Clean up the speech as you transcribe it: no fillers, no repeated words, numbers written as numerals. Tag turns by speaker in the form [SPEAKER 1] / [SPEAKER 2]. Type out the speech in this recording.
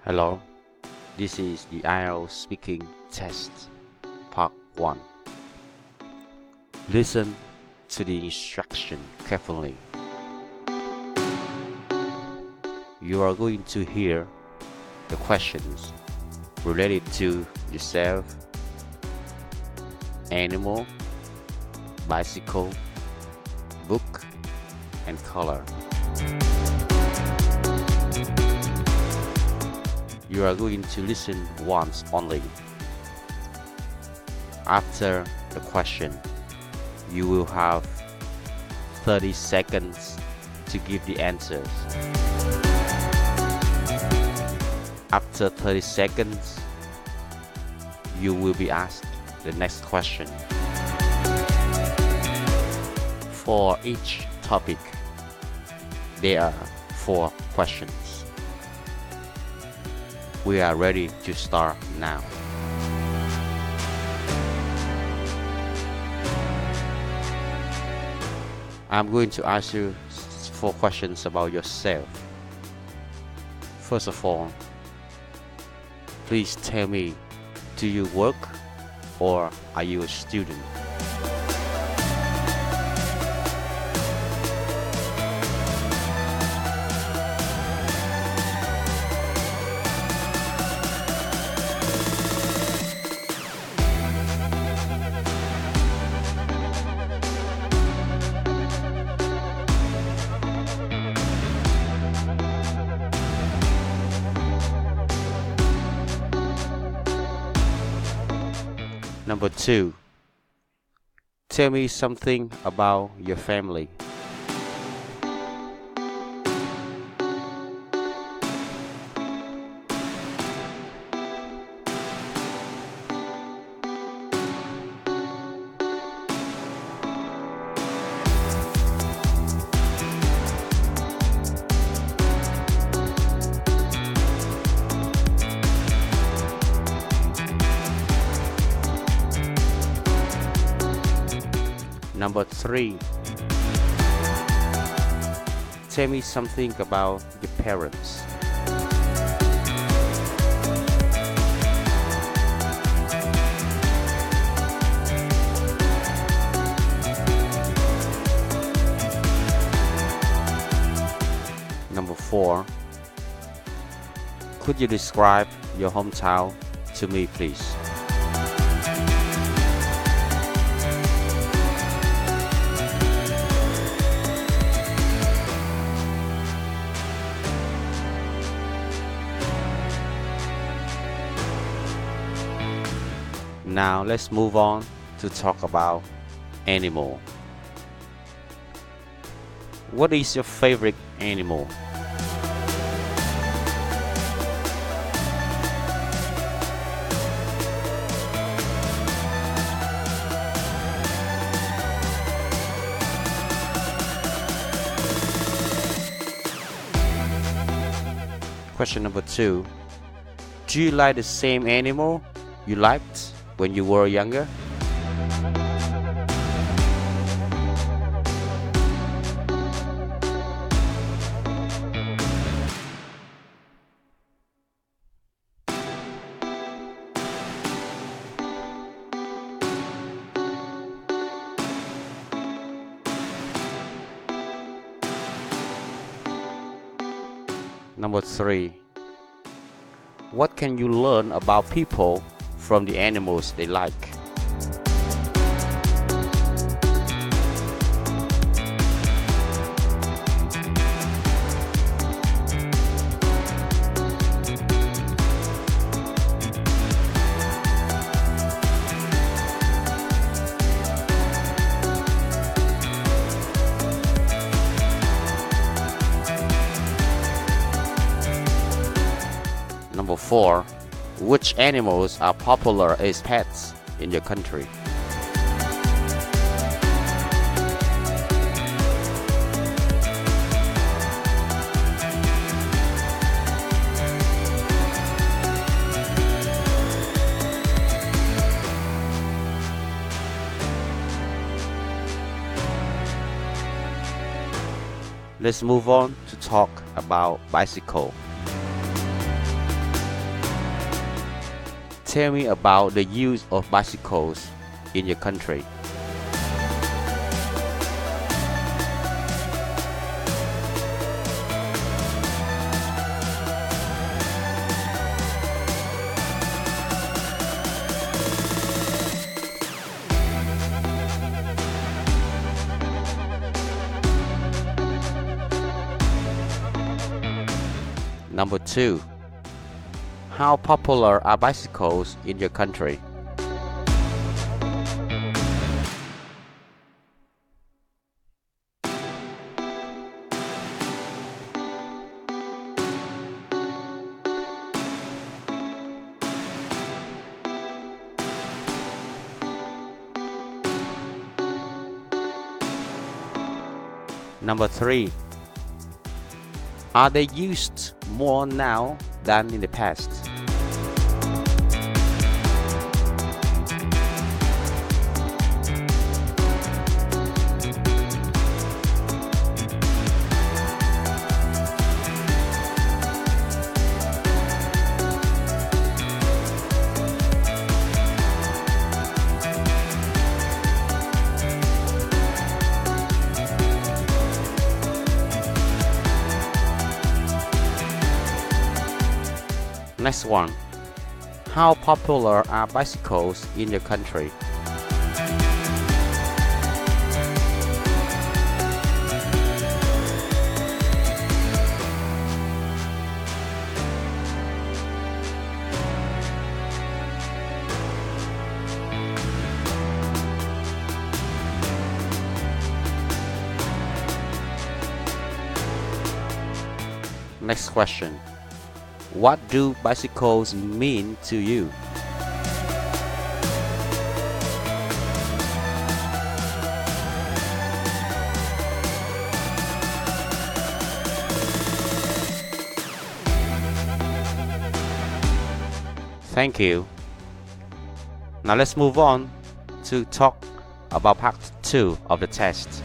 [SPEAKER 1] Hello, this is the IELTS speaking test, part 1. Listen to the instruction carefully. You are going to hear the questions related to yourself, animal, bicycle, book, and color. You are going to listen once only. After the question, you will have 30 seconds to give the answers. After 30 seconds, you will be asked the next question. For each topic, there are 4 questions. We are ready to start now. I'm going to ask you 4 questions about yourself. First of all, please tell me, do you work or are you a student? Number 2, tell me something about your family. Number 3, tell me something about your parents. Number 4, could you describe your hometown to me, please? Now let's move on to talk about animal. What is your favorite animal? Question number 2, do you like the same animal you liked when you were younger? Number 3, what can you learn about people from the animals they like? Number 4, which animals are popular as pets in your country? Let's move on to talk about bicycle. tell me about the use of bicycles in your country. Number 2. How popular are bicycles in your country? Number 3. Are they used more now than in the past? Next one. How popular are bicycles in your country? Next question. What do bicycles mean to you? Thank you. Now let's move on to talk about part 2 of the test.